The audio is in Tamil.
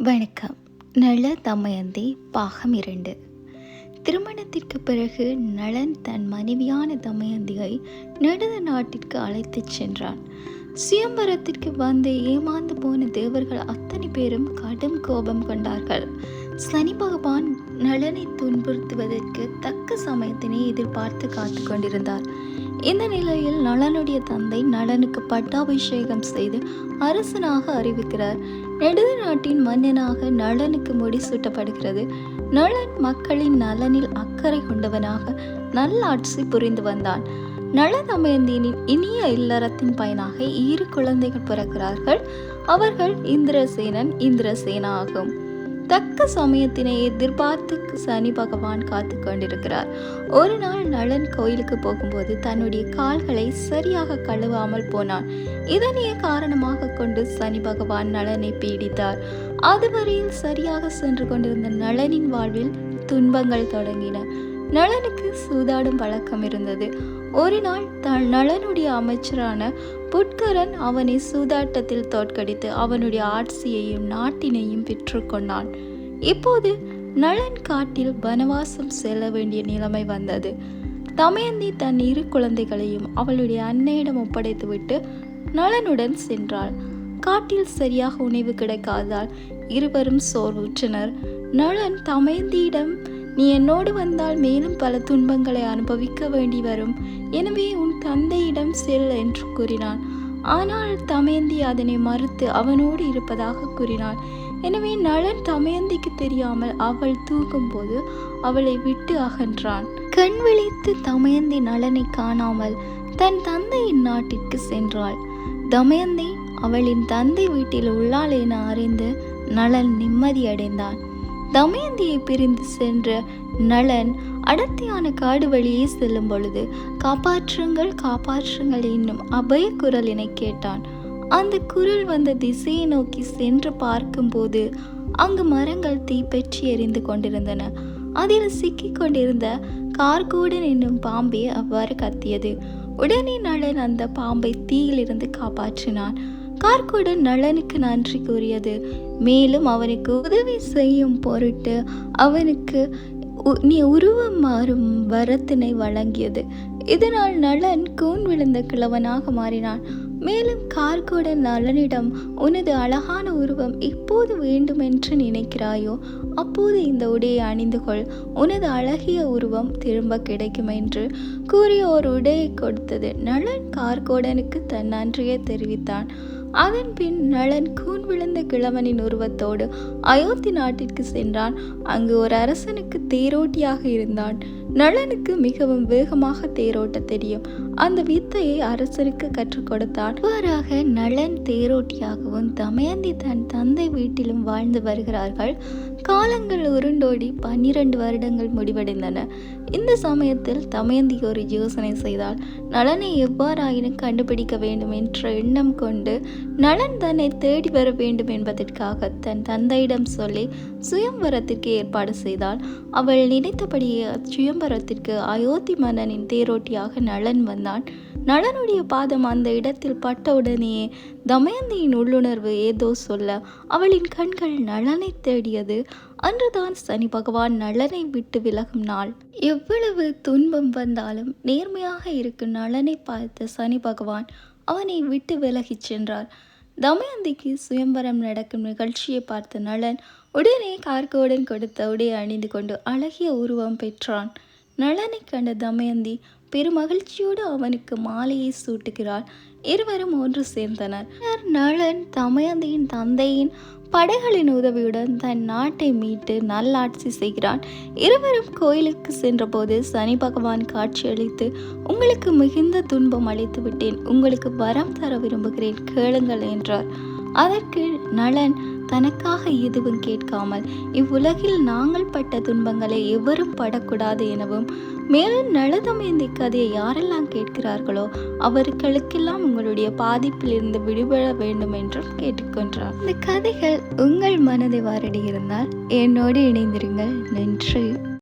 வணக்கம். நள தமயந்தி பாகம் 2. திருமணத்திற்கு பிறகு நளன் தன் மனைவியான தமயந்தியை நெடுத நாட்டிற்கு அழைத்துச் சென்றான். சுயம்பரத்திற்கு வந்து ஏமாந்து போன தேவர்கள் அத்தனை பேரும் கடும் கோபம் கொண்டார்கள். சனி பகவான் நளனை துன்புறுத்துவதற்கு தக்க சமயத்தினை எதிர்பார்த்து காத்து கொண்டிருந்தார். இந்த நிலையில் நளனுடைய தந்தை நளனுக்கு பட்டாபிஷேகம் செய்து அரசனாக அறிவிக்கிறார். நெடுத நாட்டின் மன்னனாக நளனுக்கு முடிசூட்டப்படுகிறது. நளன் மக்களின் நலனில் அக்கறை கொண்டவனாக நல்லாட்சி புரிந்து வந்தான். நள தமயந்தியின் இனிய இல்லறத்தின் பயனாக 2 குழந்தைகள் பிறக்கிறார்கள். அவர்கள் இந்திரசேனன், இந்திரசேனா ஆகும். தக்க சமயத்தினை எதிர்பார்த்து சனி பகவான் காத்து கொண்டிருக்கிறார். ஒரு நாள் நளன் கோயிலுக்கு போகும்போது தன்னுடைய கால்களை சரியாக கழுவாமல் போனான். இதனையே காரணமாக கொண்டு சனி பகவான் நளனை பீடித்தார். அதுவரையில் சரியாக சென்று கொண்டிருந்த நளனின் வாழ்வில் துன்பங்கள் தொடங்கின. நளனுக்கு சூதாடும் பழக்கம் இருந்தது. ஒரு நாள் நளனுடைய அமைச்சரான புட்கரன் அவனை சூதாட்டத்தில் தோற்கடித்து அவனுடைய ஆட்சியையும் நாட்டினையும் பெற்றுக்கொண்டான். இப்போது நளன் காட்டில் வனவாசம் செல்ல வேண்டிய நிலைமை வந்தது. தமயந்தி தன் 2 குழந்தைகளையும் அவளுடைய அன்னையிடம் ஒப்படைத்துவிட்டு நளனுடன் சென்றாள். காட்டில் சரியாக உணவு கிடைக்காததால் இருவரும் சோர்வுற்றனர். நளன் தமயந்தியிடம், "நீ என்னோடு வந்தால் மேலும் பல துன்பங்களை அனுபவிக்க வேண்டி வரும். எனவே உன் தந்தையிடம் செல்" என்று கூறினான். ஆனால் தமயந்தி அதனை மறுத்து அவனோடு இருப்பதாக கூறினாள். எனவே நளன் தமயந்திக்கு தெரியாமல் அவள் தூங்கும்போது அவளை விட்டு அகன்றான். கண் விழித்து தமயந்தி நளனை காணாமல் தன் தந்தையின் நாட்டிற்கு சென்றாள். தமயந்தி அவளின் தந்தை வீட்டில் உள்ளாள் என அறிந்து நளன் நிம்மதியடைந்தான். தமயந்தியை பிரிந்து சென்ற நளன் அடர்த்தியான காடு வழியே செல்லும் பொழுது "காப்பாற்றுங்கள், காப்பாற்றுங்கள்" என்னும் அபய குரலினை கேட்டான். அந்த குரல் வந்த திசையை நோக்கி சென்று பார்க்கும்போது அங்கு மரங்கள் தீப்பற்றி எரிந்து கொண்டிருந்தன. அதில் சிக்கிக் கொண்டிருந்த கார்கோடன் என்னும் பாம்பே அவ்வாறு கத்தியது. உடனே நளன் அந்த பாம்பை தீயிலிருந்து காப்பாற்றினான். கார்கோடன் நளனுக்கு நன்றி கூறியது. மேலும் அவனுக்கு உதவி செய்யும் பொருட்டு அவனுக்கு நீ உருவம் மாறும் வரத்தினை வழங்கியது. இதனால் நளன் கூன் விழுந்த கிழவனாக மாறினான். மேலும் கார்கோடன் நளனிடம், "உனது அழகான உருவம் எப்போது வேண்டுமென்று நினைக்கிறாயோ அப்போது இந்த உடையை அணிந்து கொள். உனது அழகிய உருவம் திரும்ப கிடைக்கும்" என்று கூறி ஒரு உடையை கொடுத்தது. நளன் கார்கோடனுக்கு தன் நன்றியை தெரிவித்தான். அதன் பின் நளன் கூன் விழுந்த கிழவனின் உருவத்தோடு அயோத்தி நாட்டிற்கு சென்றான். அங்கு ஒரு அரசனுக்கு தேரோட்டியாக இருந்தான். நளனுக்கு மிகவும் வேகமாக தேரோட்ட தெரியும். அந்த வித்தையை அரசனுக்கு கற்றுக் கொடுத்தான். இவ்வாறாக நளன் தேரோட்டியாகவும் தமயந்தி தன் தந்தை வீட்டிலும் வாழ்ந்து வருகிறார்கள். காலங்கள் உருண்டோடி 12 வருடங்கள் முடிவடைந்தன. இந்த சமயத்தில் தமயந்தி ஒரு யோசனை செய்தாள். நளனை எவ்வாறாயினும் கண்டுபிடிக்க வேண்டும் என்ற எண்ணம் கொண்டு நளன் தன்னை தேடி வர வேண்டும் என்பதற்காக தன் தந்தையிடம் சொல்லி சுயம்பரத்திற்கு ஏற்பாடு செய்தாள். அவள் நினைத்தபடியே சுயம்பரத்திற்கு அயோத்தி மன்னனின் தேரோட்டியாக நளன் வந்தான். நளனுடைய பாதம் அந்த இடத்தில் பட்டவுடனேயே தமயந்தியின் உள்ளுணர்வு ஏதோ சொல்ல அவளின் கண்கள் நளனை தேடியது. அன்றுதான் சனி பகவான் நளனை விட்டு விலகும் நாள். எவ்வளவு துன்பம் வந்தாலும் நேர்மையாக இருக்கும் நளனை பார்த்த சனி பகவான் அவனை விட்டு விலகிச் சென்றார். தமயந்திக்கு சுயம்பரம் நடக்கும் நிகழ்ச்சியை பார்த்த நளன் உடனே கார்கோடன் கொடுத்த உடையை அணிந்து கொண்டு அழகிய உருவம் பெற்றான். நளனை கண்ட தமயந்தி பெருமகிழ்ச்சியோடு அவனுக்கு மாலையை சூட்டுகிறாள். இருவரும் ஒன்று சேர்ந்தனர். நளன் தமயந்தியின் தந்தையின் படைகளின் உதவியுடன் தன் நாட்டை மீட்டு நல்லாட்சி செய்கிறான். இருவரும் கோயிலுக்கு சென்றபோது சனி பகவான் காட்சியளித்து, "உங்களுக்கு மிகுந்த துன்பம் அளித்து விட்டேன். உங்களுக்கு வரம் தர விரும்புகிறேன், கேளுங்கள்" என்றார். அதற்கு நளன் தனக்காக எதுவும் கேட்காமல், "இவ்வுலகில் நாங்கள் பட்ட துன்பங்களை எவரும் படக்கூடாது" எனவும், மேலும் நள தமயந்தி கதையை யாரெல்லாம் கேட்கிறார்களோ அவர்களுக்கெல்லாம் உங்களுடைய பாதிப்பிலிருந்து விடுபட வேண்டும் என்றும் கேட்டுக்கொண்டார். இந்த கதைகள் உங்கள் மனதை வருடி இருந்தால் என்னோடு இணைந்திருங்கள். நன்றி.